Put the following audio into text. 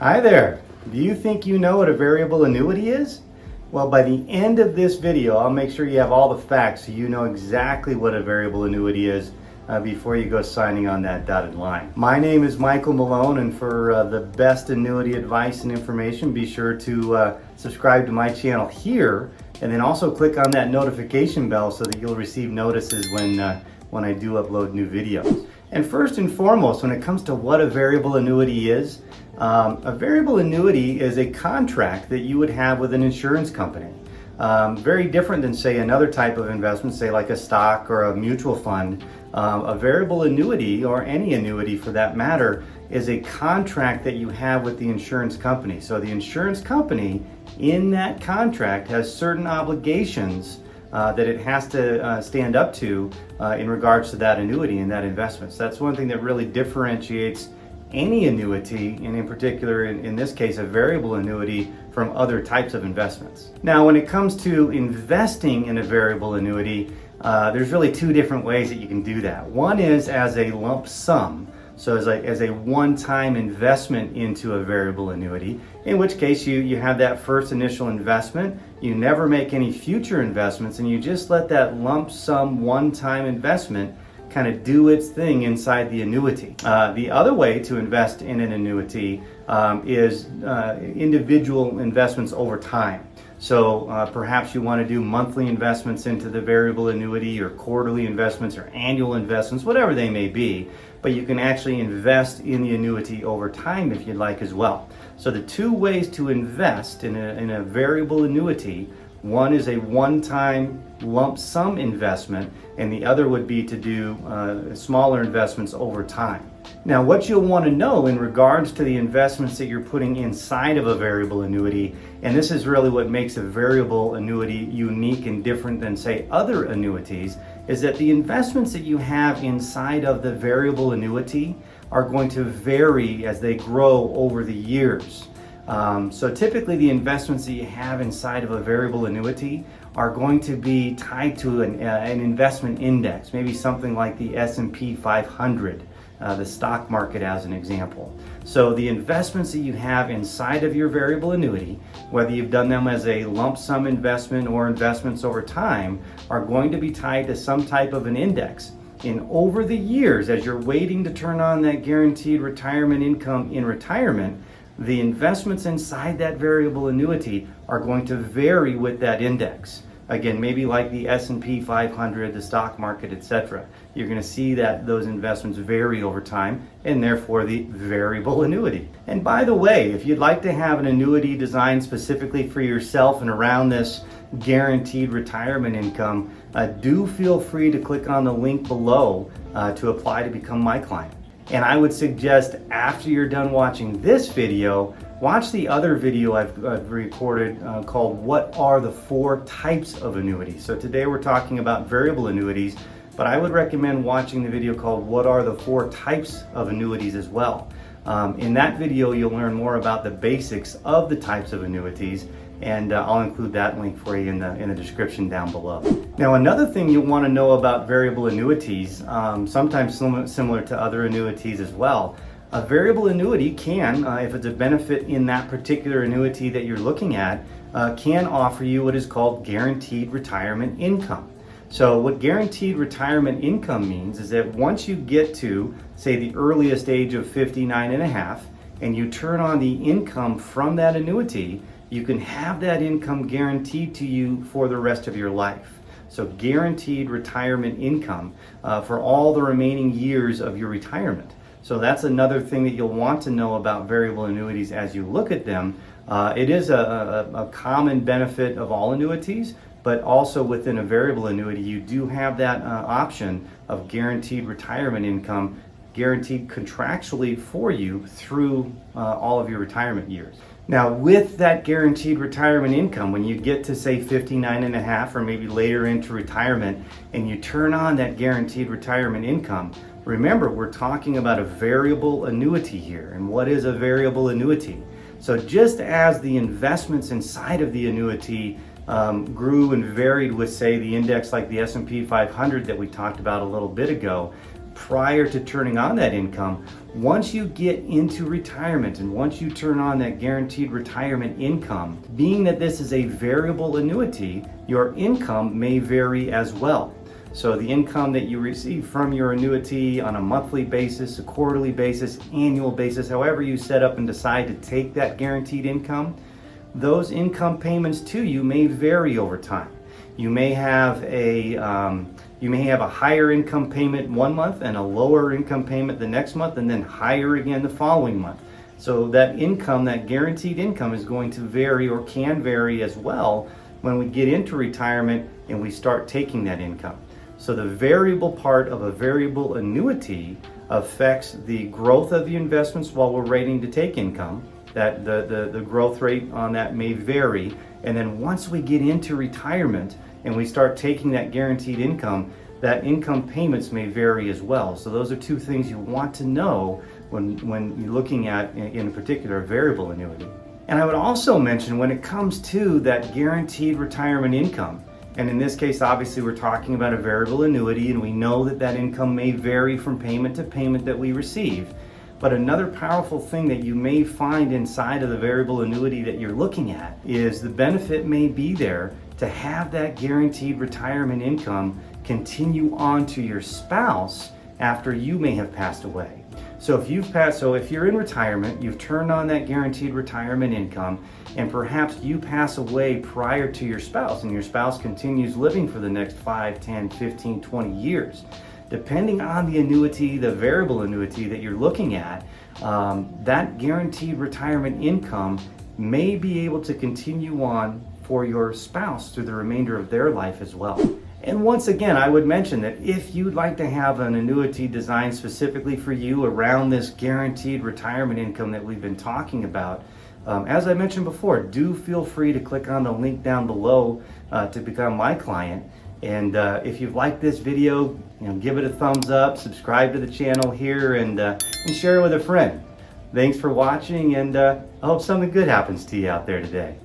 Hi there. Do you think you know what a variable annuity is? Well, by the end of this video, I'll make sure you have all the facts so you know exactly what a variable annuity is before you go signing on that dotted line. My name is Michael Malone, and for the best annuity advice and information, be sure to subscribe to my channel here, and then also click on that notification bell so that you'll receive notices when I do upload new videos. And first and foremost, when it comes to what a variable annuity is, a variable annuity is a contract that you would have with an insurance company. Very different than, say, another type of investment, say like a stock or a mutual fund. A variable annuity, or any annuity for that matter, is a contract that you have with the insurance company. So the insurance company in that contract has certain obligations that it has to stand up to in regards to that annuity and that investment. So that's one thing that really differentiates any annuity, and in particular in this case a variable annuity, from other types of investments. Now when it comes to investing in a variable annuity, there's really two different ways that you can do that. One is as a lump sum, so as a one-time investment into a variable annuity, in which case you have that first initial investment, you never make any future investments, and you just let that lump sum one-time investment kind of do its thing inside the annuity. The other way to invest in an annuity is individual investments over time. So perhaps you want to do monthly investments into the variable annuity, or quarterly investments, or annual investments, whatever they may be, but you can actually invest in the annuity over time if you'd like as well. So the two ways to invest in a variable annuity: one is a one-time lump sum investment, and the other would be to do smaller investments over time. Now, what you'll want to know in regards to the investments that you're putting inside of a variable annuity, and this is really what makes a variable annuity unique and different than, say, other annuities, is that the investments that you have inside of the variable annuity are going to vary as they grow over the years. So typically the investments that you have inside of a variable annuity are going to be tied to an investment index, maybe something like the S&P 500, the stock market as an example. So the investments that you have inside of your variable annuity, whether you've done them as a lump sum investment or investments over time, are going to be tied to some type of an index. And over the years, as you're waiting to turn on that guaranteed retirement income in retirement, the investments inside that variable annuity are going to vary with that index. Again, maybe like the S&P 500, the stock market, etc. You're going to see that those investments vary over time, and therefore the variable annuity. And by the way, if you'd like to have an annuity designed specifically for yourself and around this guaranteed retirement income, do feel free to click on the link below to apply to become my client. And I would suggest, after you're done watching this video, watch the other video I've recorded called "What are the 4 types of annuities?" So today we're talking about variable annuities, but I would recommend watching the video called "What are the 4 types of annuities?" as well. In that video you'll learn more about the basics of the types of annuities, and I'll include that link for you in the description down below. Now, another thing you'll want to know about variable annuities, sometimes similar to other annuities as well, a variable annuity can, if it's a benefit in that particular annuity that you're looking at, can offer you what is called guaranteed retirement income. So what guaranteed retirement income means is that once you get to, say, the earliest age of 59 and a half, and you turn on the income from that annuity, you can have that income guaranteed to you for the rest of your life. So guaranteed retirement income for all the remaining years of your retirement. So that's another thing that you'll want to know about variable annuities as you look at them. It is a common benefit of all annuities, but also within a variable annuity you do have that option of guaranteed retirement income, guaranteed contractually for you through all of your retirement years. Now, with that guaranteed retirement income, when you get to, say, 59 and a half, or maybe later into retirement, and you turn on that guaranteed retirement income, remember, we're talking about a variable annuity here. And what is a variable annuity? So just as the investments inside of the annuity grew and varied with, say, the index like the S&P 500 that we talked about a little bit ago, prior to turning on that income, once you get into retirement and once you turn on that guaranteed retirement income, being that this is a variable annuity, your income may vary as well. So the income that you receive from your annuity on a monthly basis, a quarterly basis, annual basis, however you set up and decide to take that guaranteed income, those income payments to you may vary over time. You may have a higher income payment one month and a lower income payment the next month, and then higher again the following month. So that income, that guaranteed income, is going to vary or can vary as well when we get into retirement and we start taking that income. So the variable part of a variable annuity affects the growth of the investments while we're waiting to take income. That the growth rate on that may vary. And then once we get into retirement and we start taking that guaranteed income, that income payments may vary as well. So those are two things you want to know when you're looking at, in particular, a variable annuity. And I would also mention, when it comes to that guaranteed retirement income, and in this case, obviously, we're talking about a variable annuity, and we know that that income may vary from payment to payment that we receive. But another powerful thing that you may find inside of the variable annuity that you're looking at is the benefit may be there to have that guaranteed retirement income continue on to your spouse after you may have passed away. So if you're in retirement, you've turned on that guaranteed retirement income, and perhaps you pass away prior to your spouse, and your spouse continues living for the next 5, 10, 15, 20 years. Depending on the annuity, the variable annuity that you're looking at, that guaranteed retirement income may be able to continue on for your spouse through the remainder of their life as well. And once again, I would mention that if you'd like to have an annuity designed specifically for you around this guaranteed retirement income that we've been talking about, as I mentioned before, do feel free to click on the link down below to become my client. And if you've liked this video, give it a thumbs up, subscribe to the channel here, and share it with a friend. Thanks for watching, and I hope something good happens to you out there today.